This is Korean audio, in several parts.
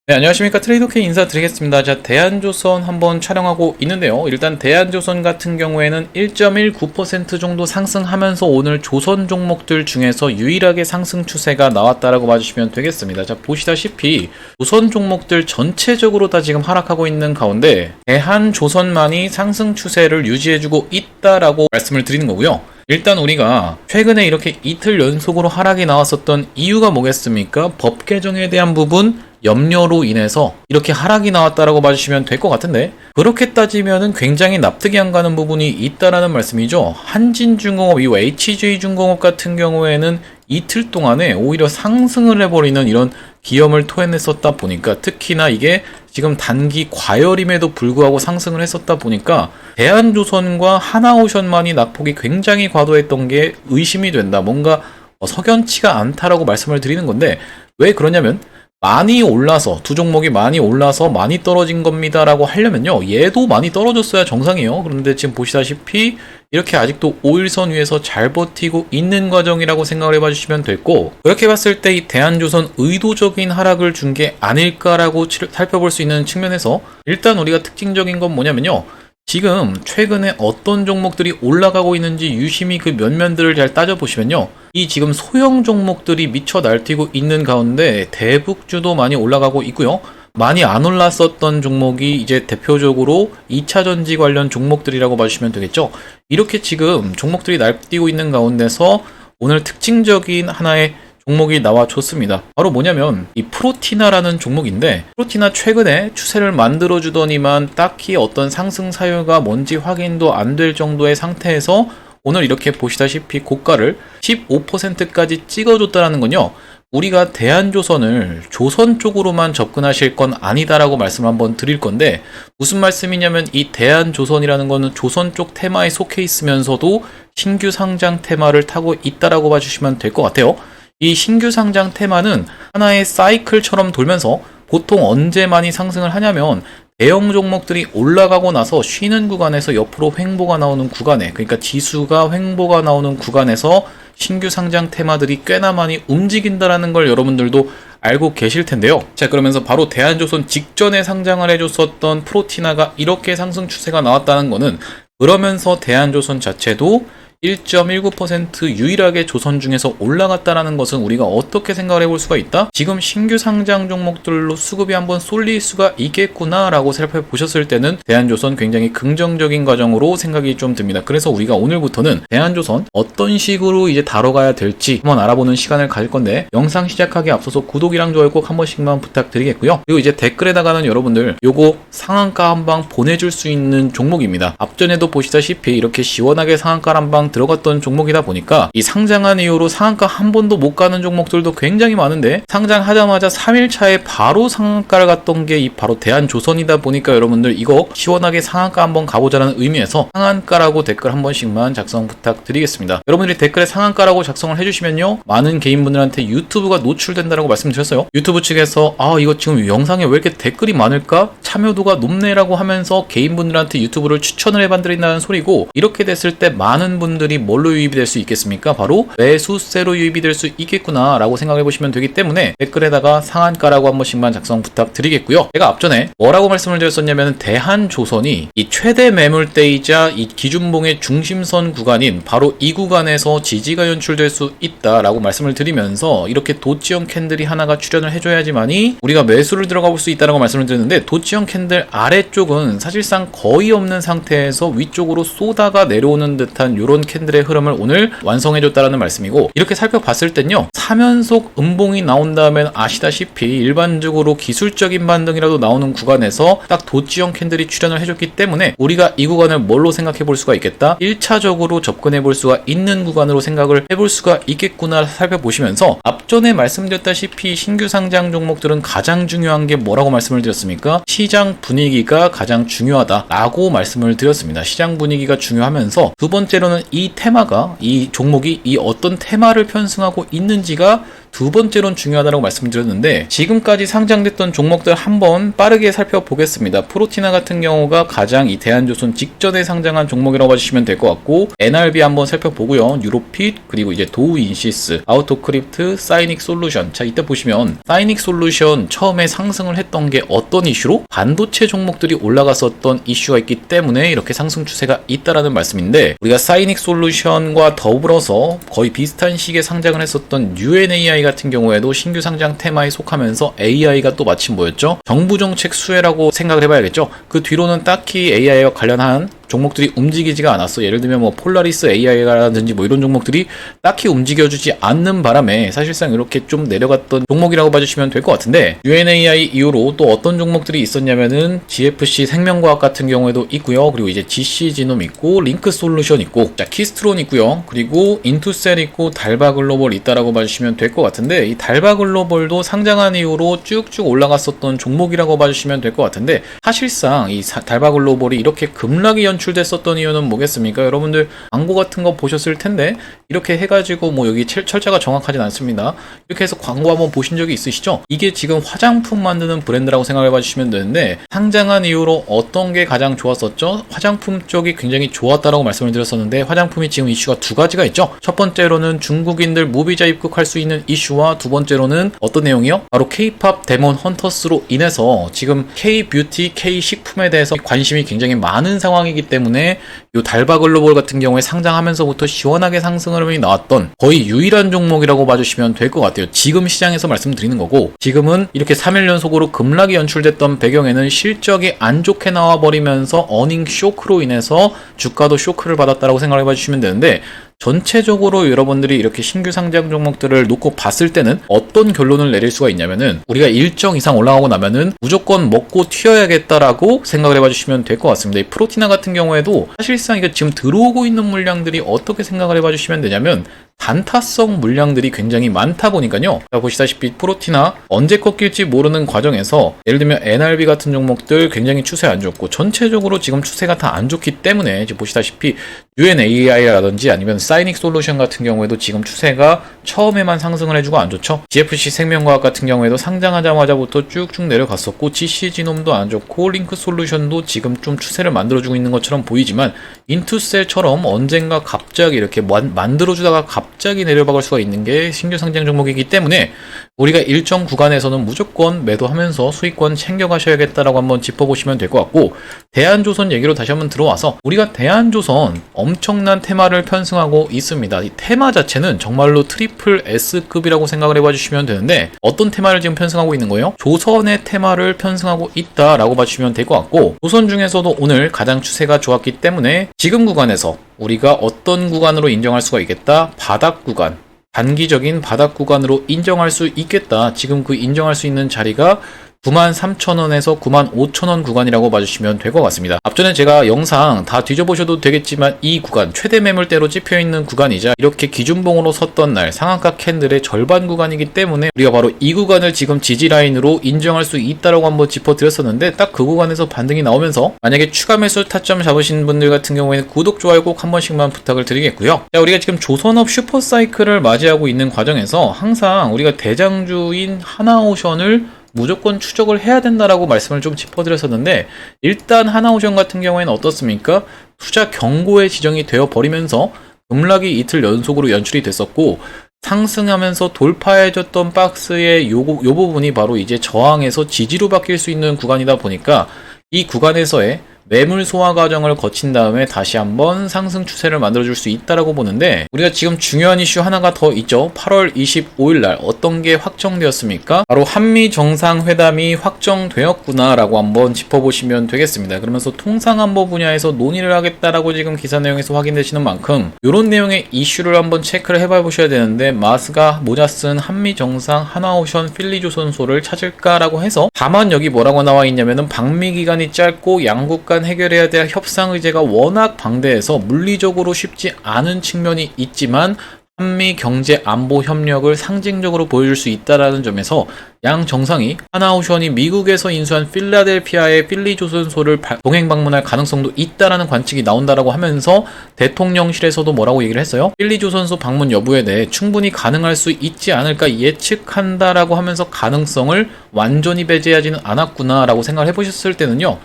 네, 안녕하십니까. 트레이더K 인사드리겠습니다. 자, 대한조선 한번 촬영하고 있는데요. 일단 대한조선 같은 경우에는 1.19% 정도 상승하면서 오늘 조선 종목들 중에서 유일하게 상승 추세가 나왔다라고 봐주시면 되겠습니다. 자, 보시다시피 조선 종목들 전체적으로 다 지금 하락하고 있는 가운데 대한조선만이 상승 추세를 유지해주고 있다라고 말씀을 드리는 거고요. 일단 우리가 최근에 이렇게 이틀 연속으로 하락이 나왔었던 이유가 뭐겠습니까? 법 개정에 대한 부분 염려로 인해서 이렇게 하락이 나왔다라고 봐주시면 될 것 같은데, 그렇게 따지면은 굉장히 납득이 안 가는 부분이 있다라는 말씀이죠. 한진중공업, 이후 HJ중공업 같은 경우에는 이틀 동안에 오히려 상승을 해버리는 이런 기염을 토해냈었다 보니까, 특히나 이게 지금 단기 과열임에도 불구하고 상승을 했었다 보니까 대한조선과 하나오션만이 낙폭이 굉장히 과도했던 게 의심이 된다. 뭔가 석연치가 않다라고 말씀을 드리는 건데, 왜 그러냐면 많이 올라서, 두 종목이 많이 올라서 많이 떨어진 겁니다 라고 하려면요, 얘도 많이 떨어졌어야 정상이에요. 그런데 지금 보시다시피 이렇게 아직도 5일선 위에서 잘 버티고 있는 과정이라고 생각을 해봐 주시면 됐고, 그렇게 봤을 때 이 대한조선 의도적인 하락을 준 게 아닐까라고 살펴볼 수 있는 측면에서, 일단 우리가 특징적인 건 뭐냐면요, 지금 최근에 어떤 종목들이 올라가고 있는지 유심히 그 면면들을 잘 따져보시면요, 이 지금 소형 종목들이 미쳐 날뛰고 있는 가운데 대북주도 많이 올라가고 있고요. 많이 안 올랐었던 종목이 이제 대표적으로 2차전지 관련 종목들이라고 봐주시면 되겠죠. 이렇게 지금 종목들이 날뛰고 있는 가운데서 오늘 특징적인 하나의 종목이 나와줬습니다. 바로 뭐냐면 이 프로티나라는 종목인데, 프로티나 최근에 추세를 만들어주더니만 딱히 어떤 상승 사유가 뭔지 확인도 안 될 정도의 상태에서 오늘 이렇게 보시다시피 고가를 15%까지 찍어줬다는 건요, 우리가 대한조선을 조선 쪽으로만 접근하실 건 아니다라고 말씀을 한번 드릴 건데, 무슨 말씀이냐면 이 대한조선이라는 거는 조선 쪽 테마에 속해 있으면서도 신규 상장 테마를 타고 있다라고 봐주시면 될 것 같아요. 이 신규 상장 테마는 하나의 사이클처럼 돌면서 보통 언제 많이 상승을 하냐면 대형 종목들이 올라가고 나서 쉬는 구간에서 옆으로 횡보가 나오는 구간에, 그러니까 지수가 횡보가 나오는 구간에서 신규 상장 테마들이 꽤나 많이 움직인다라는 걸 여러분들도 알고 계실 텐데요. 자, 그러면서 바로 대한조선 직전에 상장을 해줬었던 프로티나가 이렇게 상승 추세가 나왔다는 거는, 그러면서 대한조선 자체도 1.19% 유일하게 조선 중에서 올라갔다라는 것은 우리가 어떻게 생각을 해볼 수가 있다? 지금 신규 상장 종목들로 수급이 한번 쏠릴 수가 있겠구나 라고 살펴보셨을 때는 대한조선 굉장히 긍정적인 과정으로 생각이 좀 듭니다. 그래서 우리가 오늘부터는 대한조선 어떤 식으로 이제 다뤄가야 될지 한번 알아보는 시간을 가질 건데, 영상 시작하기 앞서서 구독이랑 좋아요 꼭 한 번씩만 부탁드리겠고요. 그리고 이제 댓글에다가는 여러분들 요거 상한가 한 방 보내줄 수 있는 종목입니다. 앞전에도 보시다시피 이렇게 시원하게 상한가 한 방 들어갔던 종목이다 보니까 이 상장한 이후로 상한가 한 번도 못 가는 종목들도 굉장히 많은데, 상장하자마자 3일차에 바로 상한가를 갔던 게 이 바로 대한조선이다 보니까 여러분들 이거 시원하게 상한가 한번 가보자는 의미에서 상한가라고 댓글 한 번씩만 작성 부탁드리겠습니다. 여러분들이 댓글에 상한가라고 작성을 해주시면요, 많은 개인분들한테 유튜브가 노출된다라고 말씀드렸어요. 유튜브 측에서 이거 지금 영상에 왜 이렇게 댓글이 많을까? 참여도가 높네라고 하면서 개인분들한테 유튜브를 추천을 해드린다는 소리고, 이렇게 됐을 때 많은 분들이 뭘로 유입이 될 수 있겠습니까? 바로 매수세로 유입이 될 수 있겠구나 라고 생각해 보시면 되기 때문에 댓글에다가 상한가라고 한 번씩만 작성 부탁드리겠고요. 제가 앞전에 뭐라고 말씀을 드렸었냐면, 대한조선이 이 최대 매물대이자 이 기준봉의 중심선 구간인 바로 이 구간에서 지지가 연출될 수 있다라고 말씀을 드리면서, 이렇게 도치형 캔들이 하나가 출현을 해줘야지만이 우리가 매수를 들어가 볼 수 있다라고 말씀을 드렸는데, 도치형 캔들 아래쪽은 사실상 거의 없는 상태에서 위쪽으로 쏘다가 내려오는 듯한 이런 캔들의 흐름을 오늘 완성해줬다라는 말씀이고, 이렇게 살펴봤을 땐요, 3연속 음봉이 나온 다음엔 아시다시피 일반적으로 기술적인 반등이라도 나오는 구간에서 딱 도치형 캔들이 출현을 해줬기 때문에 우리가 이 구간을 뭘로 생각해 볼 수가 있겠다? 1차적으로 접근해 볼 수가 있는 구간으로 생각을 해볼 수가 있겠구나 살펴보시면서, 앞전에 말씀드렸다시피 신규 상장 종목들은 가장 중요한 게 뭐라고 말씀을 드렸습니까? 시장 분위기가 가장 중요하다라고 말씀을 드렸습니다. 시장 분위기가 중요하면서 두 번째로는 이 테마가, 이 종목이 이 어떤 테마를 편승하고 있는지가 두 번째로는 중요하다고 말씀드렸는데 지금까지 상장됐던 종목들 한번 빠르게 살펴보겠습니다. 프로티나 같은 경우가 가장 이 대한조선 직전에 상장한 종목이라고 봐주시면 될 것 같고 NRB 한번 살펴보고요. 유로핏 그리고 이제 도우인시스, 아우토크립트, 사이닉 솔루션. 자, 이때 보시면 사이닉 솔루션 처음에 상승을 했던 게 어떤 이슈로? 반도체 종목들이 올라갔었던 이슈가 있기 때문에 이렇게 상승 추세가 있다라는 말씀인데 우리가 사이닉 솔루션과 더불어서 거의 비슷한 시기에 상장을 했었던 UNAI 같은 경우에도 신규 상장 테마에 속하면서 AI가 또 마침 뭐였죠? 정부 정책 수혜라고 생각을 해봐야겠죠. 그 뒤로는 딱히 AI와 관련한 종목들이 움직이지가 않았어. 예를 들면 뭐 폴라리스 AI라든지 뭐 이런 종목들이 딱히 움직여주지 않는 바람에 사실상 이렇게 좀 내려갔던 종목이라고 봐주시면 될 것 같은데 UNAI 이후로 또 어떤 종목들이 있었냐면은 GFC 생명과학 같은 경우에도 있고요. 그리고 이제 GC지놈 있고 링크 솔루션 있고 자 키스트론 있고요. 그리고 인투셀 있고 달바글로벌 있다라고 봐주시면 될 것 같은데 이 달바글로벌도 상장한 이후로 쭉쭉 올라갔었던 종목이라고 봐주시면 될 것 같은데 사실상 이 달바글로벌이 이렇게 급락이 연출됐었던 이유는 뭐겠습니까? 여러분들 광고 같은 거 보셨을 텐데 이렇게 해가지고 뭐 여기 철자가 정확하진 않습니다. 이렇게 해서 광고 한번 보신 적이 있으시죠? 이게 지금 화장품 만드는 브랜드라고 생각해 봐주시면 되는데 상장한 이후로 어떤 게 가장 좋았었죠? 화장품 쪽이 굉장히 좋았다라고 말씀을 드렸었는데 화장품이 지금 이슈가 두 가지가 있죠. 첫 번째로는 중국인들 무비자 입국할 수 있는 이슈와 두 번째로는 어떤 내용이요? 바로 K-팝 데몬 헌터스로 인해서 지금 K-뷰티, K-식품에 대해서 관심이 굉장히 많은 상황이기 때문에 이 달바글로벌 같은 경우에 상장하면서부터 시원하게 상승 흐름이 나왔던 거의 유일한 종목이라고 봐주시면 될 것 같아요. 지금 시장에서 말씀드리는 거고 지금은 이렇게 3일 연속으로 급락이 연출됐던 배경에는 실적이 안 좋게 나와버리면서 어닝 쇼크로 인해서 주가도 쇼크를 받았다라고 생각해 봐주시면 되는데 전체적으로 여러분들이 이렇게 신규 상장 종목들을 놓고 봤을 때는 어떤 결론을 내릴 수가 있냐면은 우리가 일정 이상 올라가고 나면은 무조건 먹고 튀어야겠다라고 생각을 해봐 주시면 될 것 같습니다. 이 프로티나 같은 경우에도 사실상 이거 지금 들어오고 있는 물량들이 어떻게 생각을 해봐 주시면 되냐면 단타성 물량들이 굉장히 많다 보니까요. 자, 보시다시피 프로티나 언제 꺾일지 모르는 과정에서 예를 들면 NRB 같은 종목들 굉장히 추세 안 좋고 전체적으로 지금 추세가 다 안 좋기 때문에 지금 보시다시피 UNAI라든지 아니면 사이닉 솔루션 같은 경우에도 지금 추세가 처음에만 상승을 해주고 안 좋죠. GFC 생명과학 같은 경우에도 상장하자마자부터 쭉쭉 내려갔었고 GC지놈도 안 좋고 링크 솔루션도 지금 좀 추세를 만들어주고 있는 것처럼 보이지만 인투셀처럼 언젠가 갑자기 이렇게 만들어주다가 갑자기 내려박을 수가 있는 게 신규 상장 종목이기 때문에 우리가 일정 구간에서는 무조건 매도하면서 수익권 챙겨가셔야겠다라고 한번 짚어보시면 될 것 같고 대한조선 얘기로 다시 한번 들어와서 우리가 대한조선 엄청난 테마를 편승하고 있습니다. 이 테마 자체는 정말로 트리플 S급이라고 생각을 해봐주시면 되는데 어떤 테마를 지금 편승하고 있는 거예요? 조선의 테마를 편승하고 있다라고 봐주시면 될 것 같고 조선 중에서도 오늘 가장 추세가 좋았기 때문에 지금 구간에서 우리가 어떤 구간으로 인정할 수가 있겠다? 바닥 구간, 단기적인 바닥 구간으로 인정할 수 있겠다. 지금 그 인정할 수 있는 자리가 93,000원에서 95,000원 구간이라고 봐주시면 될 것 같습니다. 앞전에 제가 영상 다 뒤져보셔도 되겠지만 이 구간 최대 매물대로 찝혀있는 구간이자 이렇게 기준봉으로 섰던 날 상한가 캔들의 절반 구간이기 때문에 우리가 바로 이 구간을 지금 지지라인으로 인정할 수 있다라고 한번 짚어드렸었는데 딱 그 구간에서 반등이 나오면서 만약에 추가 매수 타점 잡으신 분들 같은 경우에는 구독, 좋아요 꼭 한 번씩만 부탁을 드리겠고요. 자, 우리가 지금 조선업 슈퍼사이클을 맞이하고 있는 과정에서 항상 우리가 대장주인 하나오션을 무조건 추적을 해야 된다라고 말씀을 좀 짚어드렸었는데 일단 하나오션 같은 경우에는 어떻습니까? 투자 경고에 지정이 되어 버리면서 급락이 이틀 연속으로 연출이 됐었고 상승하면서 돌파해줬던 박스의 요 부분이 바로 이제 저항에서 지지로 바뀔 수 있는 구간이다 보니까 이 구간에서의 매물 소화 과정을 거친 다음에 다시 한번 상승 추세를 만들어줄 수 있다라고 보는데 우리가 지금 중요한 이슈 하나가 더 있죠. 8월 25일 날 어떤 게 확정되었습니까? 바로 한미 정상회담이 확정되었구나 라고 한번 짚어보시면 되겠습니다. 그러면서 통상안보 분야에서 논의를 하겠다라고 지금 기사 내용에서 확인되시는 만큼 이런 내용의 이슈를 한번 체크를 해봐 보셔야 되는데 마스가 모자 쓴 한미 정상 하나오션 필리조선소를 찾을까라고 해서 다만 여기 뭐라고 나와 있냐면은 방미 기간이 짧고 양국 간 해결해야 될 협상 의제가 워낙 방대해서 물리적으로 쉽지 않은 측면이 있지만 한미 경제 안보 협력을 상징적으로 보여줄 수 있다라는 점에서 양 정상이 하나오션이 미국에서 인수한 필라델피아의 필리조선소를 동행 방문할 가능성도 있다라는 관측이 나온다라고 하면서 대통령실에서도 뭐라고 얘기를 했어요? 필리조선소 방문 여부에 대해 충분히 가능할 수 있지 않을까 예측한다라고 하면서 가능성을 완전히 배제하지는 않았구나라고 생각을 해보셨을 때는요.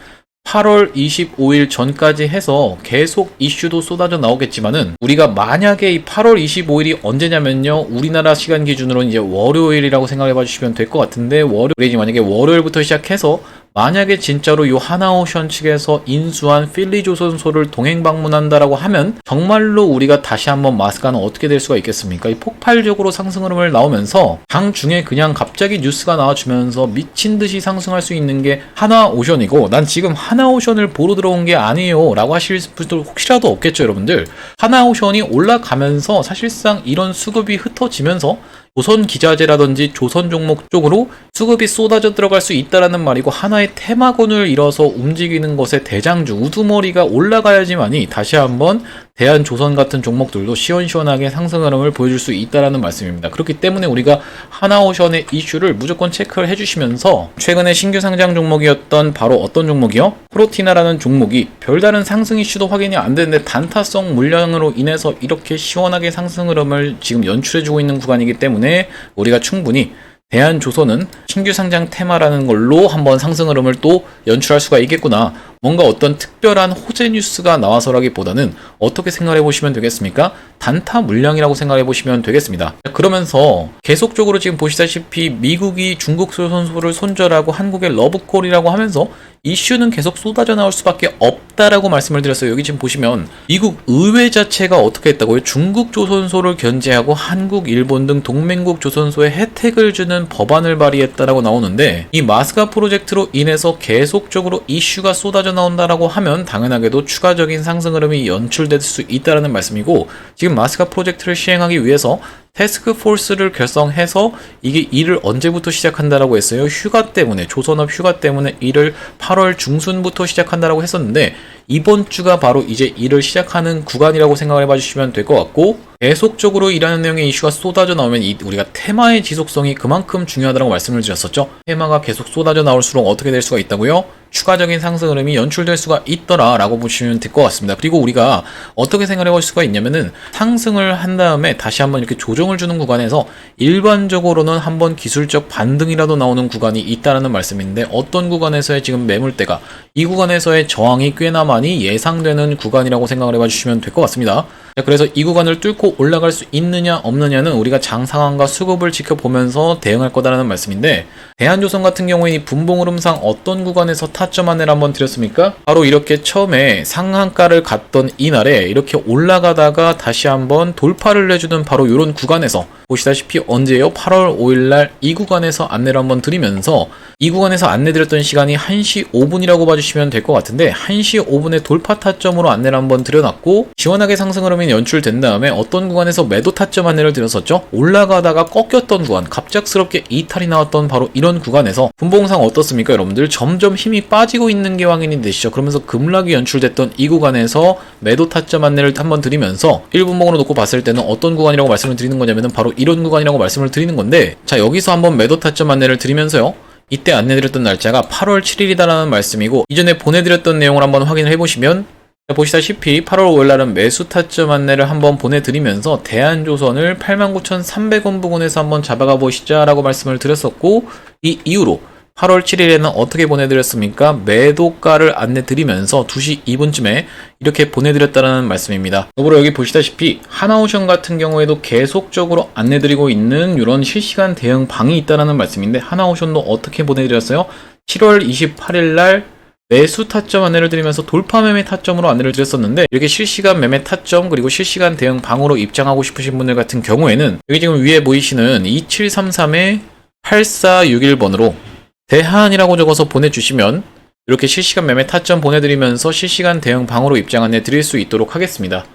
8월 25일 전까지 해서 계속 이슈도 쏟아져 나오겠지만은 우리가 만약에 이 8월 25일이 언제냐면요. 우리나라 시간 기준으로는 이제 월요일이라고 생각해 봐 주시면 될 것 같은데 월요일이 만약에 월요일부터 시작해서 만약에 진짜로 요 하나오션 측에서 인수한 필리조선소를 동행 방문한다라고 하면 정말로 우리가 다시 한번 마스가는 어떻게 될 수가 있겠습니까? 이 폭발적으로 상승 흐름을 나오면서 당 중에 그냥 갑자기 뉴스가 나와주면서 미친 듯이 상승할 수 있는 게 하나오션이고 난 지금 하나오션을 보러 들어온 게 아니에요 라고 하실 분들 혹시라도 없겠죠 여러분들. 하나오션이 올라가면서 사실상 이런 수급이 흩어지면서 조선 기자재라든지 조선 종목 쪽으로 수급이 쏟아져 들어갈 수 있다라는 말이고 하나의 테마군을 이뤄서 움직이는 것의 대장주 우두머리가 올라가야지만이 다시 한번 대한조선 같은 종목들도 시원시원하게 상승 흐름을 보여줄 수 있다라는 말씀입니다. 그렇기 때문에 우리가 하나오션의 이슈를 무조건 체크를 해주시면서 최근에 신규 상장 종목이었던 바로 어떤 종목이요? 프로티나라는 종목이 별다른 상승 이슈도 확인이 안 되는데 단타성 물량으로 인해서 이렇게 시원하게 상승 흐름을 지금 연출해주고 있는 구간이기 때문에 우리가 충분히 대한조선은 신규 상장 테마라는 걸로 한번 상승 흐름을 또 연출할 수가 있겠구나. 뭔가 어떤 특별한 호재 뉴스가 나와서라기보다는 어떻게 생각해 보시면 되겠습니까? 단타 물량이라고 생각해 보시면 되겠습니다. 그러면서 계속적으로 지금 보시다시피 미국이 중국 선수를 손절하고 한국의 러브콜이라고 하면서 이슈는 계속 쏟아져 나올 수밖에 없다라고 말씀을 드렸어요. 여기 지금 보시면 미국 의회 자체가 어떻게 했다고요? 중국 조선소를 견제하고 한국, 일본 등 동맹국 조선소에 혜택을 주는 법안을 발의했다라고 나오는데 이 마스가 프로젝트로 인해서 계속적으로 이슈가 쏟아져 나온다라고 하면 당연하게도 추가적인 상승 흐름이 연출될 수 있다라는 말씀이고 지금 마스가 프로젝트를 시행하기 위해서 태스크포스를 결성해서 이게 일을 언제부터 시작한다라고 했어요? 휴가 때문에 조선업 휴가 때문에 일을 8월 중순부터 시작한다라고 했었는데 이번 주가 바로 이제 일을 시작하는 구간이라고 생각을 해봐 주시면 될 것 같고 계속적으로 일하는 내용의 이슈가 쏟아져 나오면 우리가 테마의 지속성이 그만큼 중요하다고 말씀을 드렸었죠. 테마가 계속 쏟아져 나올수록 어떻게 될 수가 있다고요? 추가적인 상승 흐름이 연출될 수가 있더라 라고 보시면 될 것 같습니다. 그리고 우리가 어떻게 생각해 볼 수가 있냐면은 상승을 한 다음에 다시 한번 이렇게 조정을 주는 구간에서 일반적으로는 한번 기술적 반등이라도 나오는 구간이 있다는 말씀인데 어떤 구간에서의 지금 매물대가 이 구간에서의 저항이 꽤나 많이 예상되는 구간이라고 생각을 해봐 주시면 될 것 같습니다. 그래서 이 구간을 뚫고 올라갈 수 있느냐 없느냐는 우리가 장 상황과 수급을 지켜보면서 대응할 거다라는 말씀인데 대한조선 같은 경우에 이 분봉 흐름상 어떤 구간에서 타점 안내를 한번 드렸습니까? 바로 이렇게 처음에 상한가를 갔던 이날에 이렇게 올라가다가 다시 한번 돌파를 해주는 바로 이런 구간에서 보시다시피 언제요? 8월 5일날 이 구간에서 안내를 한번 드리면서 이 구간에서 안내 드렸던 시간이 1시 5분이라고 봐주시면 될 것 같은데 1시 5분에 돌파 타점으로 안내를 한번 드려놨고 시원하게 상승 흐름이 연출된 다음에 어떤 구간에서 매도 타점 안내를 드렸었죠? 올라가다가 꺾였던 구간 갑작스럽게 이탈이 나왔던 바로 이런 구간에서 분봉상 어떻습니까 여러분들? 점점 힘이 빠지고 있는 게 확인이 되시죠? 그러면서 급락이 연출됐던 이 구간에서 매도 타점 안내를 한번 드리면서 1분봉으로 놓고 봤을 때는 어떤 구간이라고 말씀을 드리는 거냐면은 바로 이런 구간이라고 말씀을 드리는 건데 자 여기서 한번 매도 타점 안내를 드리면서요 이때 안내드렸던 날짜가 8월 7일이다라는 말씀이고 이전에 보내드렸던 내용을 한번 확인을 해보시면 보시다시피 8월 5일날은 매수 타점 안내를 한번 보내드리면서 대한조선을 89,300원 부근에서 한번 잡아가 보시자 라고 말씀을 드렸었고 이 이후로 8월 7일에는 어떻게 보내드렸습니까? 매도가를 안내드리면서 2시 2분쯤에 이렇게 보내드렸다는 말씀입니다. 더불어 여기 보시다시피 하나오션 같은 경우에도 계속적으로 안내드리고 있는 이런 실시간 대응 방이 있다는 말씀인데 하나오션도 어떻게 보내드렸어요? 7월 28일날 매수 타점 안내를 드리면서 돌파 매매 타점으로 안내를 드렸었는데 이렇게 실시간 매매 타점 그리고 실시간 대응 방으로 입장하고 싶으신 분들 같은 경우에는 여기 지금 위에 보이시는 2733-8461번으로 대한이라고 적어서 보내주시면 이렇게 실시간 매매 타점 보내드리면서 실시간 대응 방으로 입장 안내 드릴 수 있도록 하겠습니다.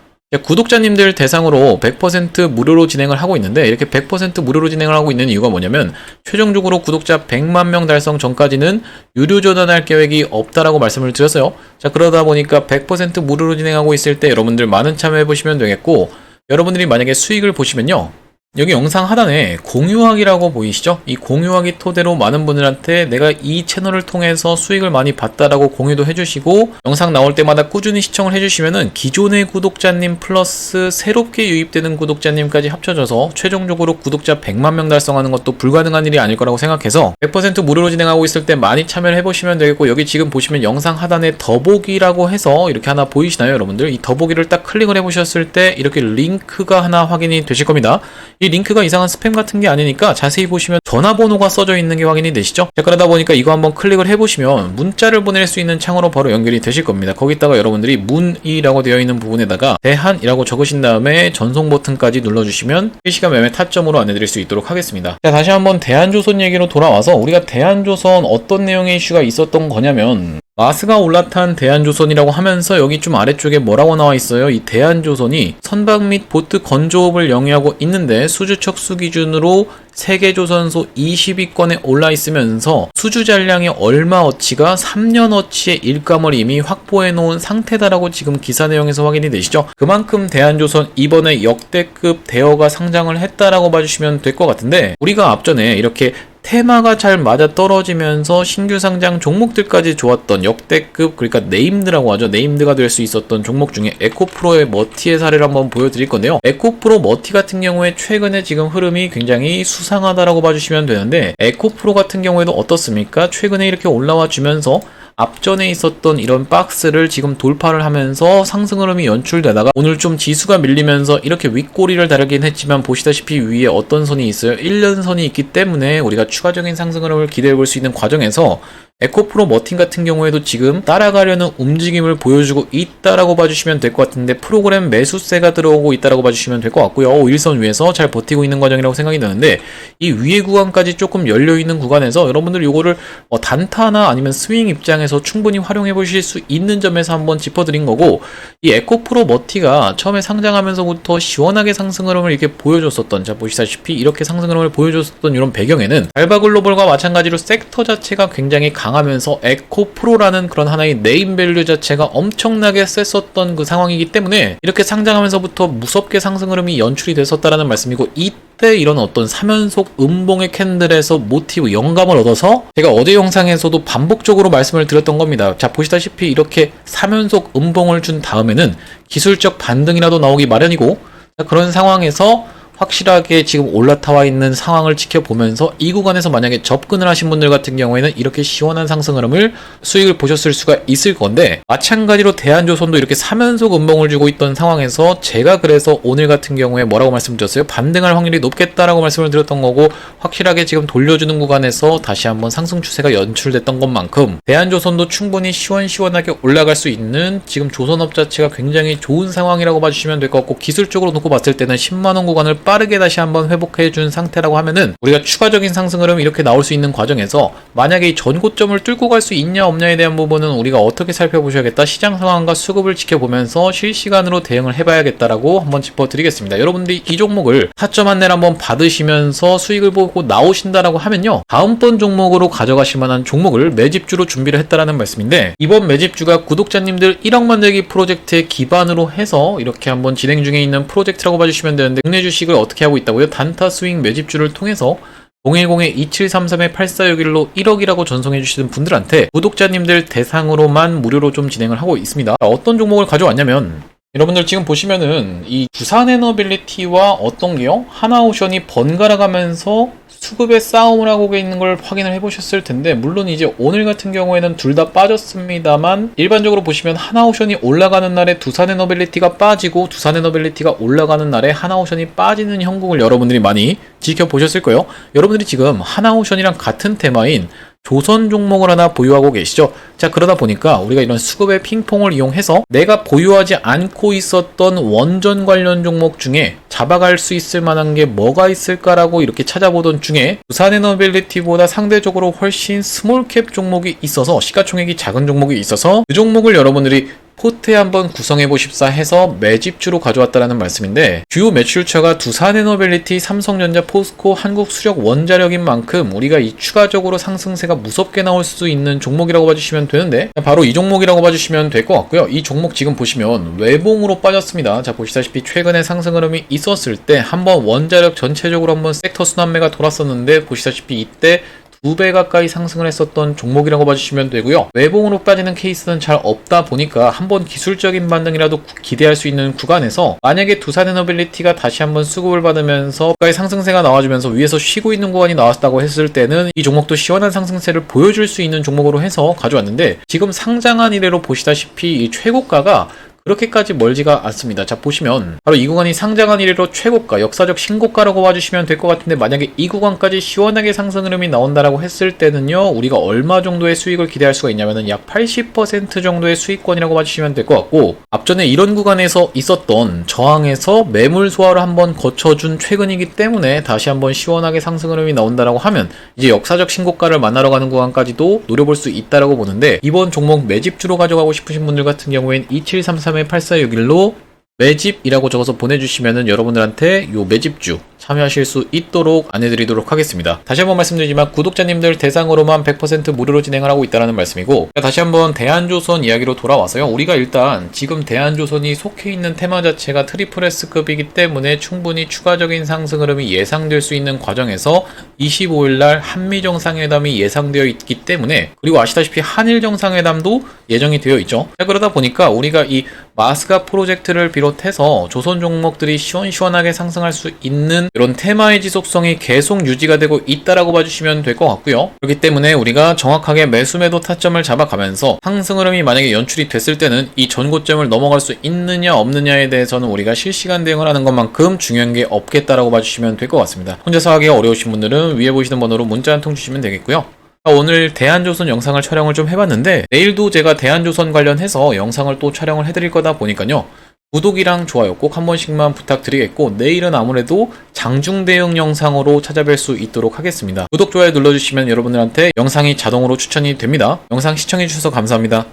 구독자님들 대상으로 100% 무료로 진행을 하고 있는데 이렇게 100% 무료로 진행을 하고 있는 이유가 뭐냐면 최종적으로 구독자 100만 명 달성 전까지는 유료 전환할 계획이 없다라고 말씀을 드렸어요. 자 그러다 보니까 100% 무료로 진행하고 있을 때 여러분들 많은 참여해 보시면 되겠고 여러분들이 만약에 수익을 보시면요, 여기 영상 하단에 공유하기라고 보이시죠? 이 공유하기 토대로 많은 분들한테 내가 이 채널을 통해서 수익을 많이 봤다라고 공유도 해주시고, 영상 나올 때마다 꾸준히 시청을 해주시면은 기존의 구독자님 플러스 새롭게 유입되는 구독자님까지 합쳐져서 최종적으로 구독자 100만 명 달성하는 것도 불가능한 일이 아닐 거라고 생각해서 100% 무료로 진행하고 있을 때 많이 참여를 해보시면 되겠고, 여기 지금 보시면 영상 하단에 더보기라고 해서 이렇게 하나 보이시나요, 여러분들? 이 더보기를 딱 클릭을 해보셨을 때 이렇게 링크가 하나 확인이 되실 겁니다. 이 링크가 이상한 스팸 같은 게 아니니까 자세히 보시면 전화번호가 써져 있는 게 확인이 되시죠? 자, 그러다 보니까 이거 한번 클릭을 해보시면 문자를 보낼 수 있는 창으로 바로 연결이 되실 겁니다. 거기다가 여러분들이 문의라고 되어 있는 부분에다가 대한이라고 적으신 다음에 전송 버튼까지 눌러주시면 실시간 매매 타점으로 안내드릴 수 있도록 하겠습니다. 자, 다시 한번 대한조선 얘기로 돌아와서 우리가 대한조선 어떤 내용의 이슈가 있었던 거냐면, 마스가 올라탄 대한조선이라고 하면서 여기 좀 아래쪽에 뭐라고 나와 있어요? 이 대한조선이 선박 및 보트 건조업을 영위하고 있는데 수주척수 기준으로 세계조선소 20위권에 올라 있으면서 수주 잔량의 얼마어치가 3년어치의 일감을 이미 확보해 놓은 상태다라고 지금 기사 내용에서 확인이 되시죠? 그만큼 대한조선 이번에 역대급 대여가 상장을 했다라고 봐주시면 될 것 같은데, 우리가 앞전에 이렇게 테마가 잘 맞아 떨어지면서 신규 상장 종목들까지 좋았던 역대급, 그러니까 네임드라고 하죠. 네임드가 될 수 있었던 종목 중에 에코프로의 머티의 사례를 한번 보여드릴 건데요. 에코프로 머티 같은 경우에 최근에 지금 흐름이 굉장히 수상하다라고 봐주시면 되는데, 에코프로 같은 경우에도 어떻습니까? 최근에 이렇게 올라와 주면서 앞전에 있었던 이런 박스를 지금 돌파를 하면서 상승 흐름이 연출되다가 오늘 좀 지수가 밀리면서 이렇게 윗꼬리를 다르긴 했지만 보시다시피 위에 어떤 선이 있어요? 1년선이 있기 때문에 우리가 추가적인 상승 흐름을 기대해 볼 수 있는 과정에서 에코프로 머틴 같은 경우에도 지금 따라가려는 움직임을 보여주고 있다라고 봐주시면 될 것 같은데, 프로그램 매수세가 들어오고 있다라고 봐주시면 될 것 같고요. 일선 위에서 잘 버티고 있는 과정이라고 생각이 드는데, 이 위에 구간까지 조금 열려있는 구간에서 여러분들 요거를 단타나 아니면 스윙 입장에서 충분히 활용해 보실 수 있는 점에서 한번 짚어드린 거고, 이 에코프로 머티가 처음에 상장하면서부터 시원하게 상승 흐름을 이렇게 보여줬었던, 자 보시다시피 이렇게 상승 흐름을 보여줬었던 이런 배경에는 알바글로벌과 마찬가지로 섹터 자체가 굉장히 강하면서 에코프로라는 그런 하나의 네임밸류 자체가 엄청나게 셌었던 그 상황이기 때문에 이렇게 상장하면서부터 무섭게 상승 흐름이 연출이 됐었다라는 말씀이고, 이때 이런 어떤 3연속 음봉의 캔들에서 모티브, 영감을 얻어서 제가 어제 영상에서도 반복적으로 말씀을 드렸던 겁니다. 자 보시다시피 이렇게 3연속 음봉을 준 다음에는 기술적 반등이라도 나오기 마련이고, 자, 그런 상황에서 확실하게 지금 올라타와 있는 상황을 지켜보면서 이 구간에서 만약에 접근을 하신 분들 같은 경우에는 이렇게 시원한 상승 흐름을 수익을 보셨을 수가 있을 건데, 마찬가지로 대한조선도 이렇게 3연속 음봉을 주고 있던 상황에서 제가 그래서 오늘 같은 경우에 뭐라고 말씀드렸어요? 반등할 확률이 높겠다라고 말씀을 드렸던 거고, 확실하게 지금 돌려주는 구간에서 다시 한번 상승 추세가 연출됐던 것만큼 대한조선도 충분히 시원시원하게 올라갈 수 있는 지금 조선업 자체가 굉장히 좋은 상황이라고 봐주시면 될 것 같고, 기술적으로 놓고 봤을 때는 10만원 구간을 빠르게 다시 한번 회복해준 상태라고 하면은 우리가 추가적인 상승 흐름이 이렇게 나올 수 있는 과정에서 만약에 이 전고점을 뚫고 갈 수 있냐 없냐에 대한 부분은 우리가 어떻게 살펴보셔야겠다, 시장 상황과 수급을 지켜보면서 실시간으로 대응을 해봐야겠다라고 한번 짚어드리겠습니다. 여러분들이 이 종목을 타점 안내를 한번 받으시면서 수익을 보고 나오신다라고 하면요, 다음번 종목으로 가져가실 만한 종목을 매집주로 준비를 했다라는 말씀인데, 이번 매집주가 구독자님들 1억 만들기 프로젝트의 기반으로 해서 이렇게 한번 진행 중에 있는 프로젝트라고 봐주시면 되는데, 국내 주식을 어떻게 하고 있다고요? 단타 스윙 매집주를 통해서 010-2733-8461로 1억이라고 전송해 주시는 분들한테 구독자님들 대상으로만 무료로 좀 진행을 하고 있습니다. 어떤 종목을 가져왔냐면, 여러분들 지금 보시면은 이 두산에너빌리티와 어떤 게요? 하나오션이 번갈아 가면서 수급의 싸움을 하고 있는 걸 확인을 해보셨을 텐데, 물론 이제 오늘 같은 경우에는 둘 다 빠졌습니다만, 일반적으로 보시면 하나오션이 올라가는 날에 두산에너빌리티가 빠지고, 두산에너빌리티가 올라가는 날에 하나오션이 빠지는 형국을 여러분들이 많이 지켜보셨을 거예요. 여러분들이 지금 하나오션이랑 같은 테마인 조선 종목을 하나 보유하고 계시죠. 자, 그러다 보니까 우리가 이런 수급의 핑퐁을 이용해서 내가 보유하지 않고 있었던 원전 관련 종목 중에 잡아갈 수 있을 만한 게 뭐가 있을까라고 이렇게 찾아보던 중에 두산에너빌리티보다 상대적으로 훨씬 스몰캡 종목이 있어서, 시가총액이 작은 종목이 있어서 그 종목을 여러분들이 포트에 한번 구성해보십사 해서 매집주로 가져왔다라는 말씀인데, 주요 매출처가 두산에너빌리티, 삼성전자, 포스코, 한국수력, 원자력인 만큼 우리가 이 추가적으로 상승세가 무섭게 나올 수 있는 종목이라고 봐주시면 되는데, 바로 이 종목이라고 봐주시면 될 것 같고요. 이 종목 지금 보시면 외봉으로 빠졌습니다. 자, 보시다시피 최근에 상승 흐름이 있었을 때 한번 원자력 전체적으로 한번 섹터 순환매가 돌았었는데, 보시다시피 이때 2배 가까이 상승을 했었던 종목이라고 봐주시면 되고요. 외봉으로 빠지는 케이스는 잘 없다 보니까 한번 기술적인 반등이라도 기대할 수 있는 구간에서, 만약에 두산에너빌리티가 다시 한번 수급을 받으면서 가까이 상승세가 나와주면서 위에서 쉬고 있는 구간이 나왔다고 했을 때는 이 종목도 시원한 상승세를 보여줄 수 있는 종목으로 해서 가져왔는데, 지금 상장한 이래로 보시다시피 이 최고가가 그렇게까지 멀지가 않습니다. 자, 보시면 바로 이 구간이 상장한 이래로 최고가, 역사적 신고가라고 봐주시면 될 것 같은데, 만약에 이 구간까지 시원하게 상승 흐름이 나온다라고 했을 때는요, 우리가 얼마 정도의 수익을 기대할 수가 있냐면은 약 80% 정도의 수익권이라고 봐주시면 될 것 같고, 앞전에 이런 구간에서 있었던 저항에서 매물 소화를 한번 거쳐준 최근이기 때문에 다시 한번 시원하게 상승 흐름이 나온다라고 하면 이제 역사적 신고가를 만나러 가는 구간까지도 노려볼 수 있다라고 보는데, 이번 종목 매집주로 가져가고 싶으신 분들 같은 경우엔 2733 8461로 매집이라고 적어서 보내주시면은 여러분들한테 요 매집주 참여하실 수 있도록 안내드리도록 하겠습니다. 다시 한번 말씀드리지만 구독자님들 대상으로만 100% 무료로 진행을 하고 있다는 말씀이고, 다시 한번 대한조선 이야기로 돌아와서요. 우리가 일단 지금 대한조선이 속해 있는 테마 자체가 트리플 S급이기 때문에 충분히 추가적인 상승 흐름이 예상될 수 있는 과정에서 25일날 한미정상회담이 예상되어 있기 때문에, 그리고 아시다시피 한일정상회담도 예정이 되어 있죠. 그러다 보니까 우리가 이 마스가 프로젝트를 비롯해서 조선 종목들이 시원시원하게 상승할 수 있는 이런 테마의 지속성이 계속 유지가 되고 있다라고 봐주시면 될 것 같고요. 그렇기 때문에 우리가 정확하게 매수매도 타점을 잡아가면서 상승 흐름이 만약에 연출이 됐을 때는 이 전고점을 넘어갈 수 있느냐 없느냐에 대해서는 우리가 실시간 대응을 하는 것만큼 중요한 게 없겠다라고 봐주시면 될 것 같습니다. 혼자서 하기가 어려우신 분들은 위에 보시는 번호로 문자 한 통 주시면 되겠고요. 오늘 대한조선 영상을 촬영을 좀 해봤는데, 내일도 제가 대한조선 관련해서 영상을 또 촬영을 해드릴 거다 보니까요, 구독이랑 좋아요 꼭 한 번씩만 부탁드리겠고, 내일은 아무래도 장중 대응 영상으로 찾아뵐 수 있도록 하겠습니다. 구독, 좋아요 눌러주시면 여러분들한테 영상이 자동으로 추천이 됩니다. 영상 시청해주셔서 감사합니다.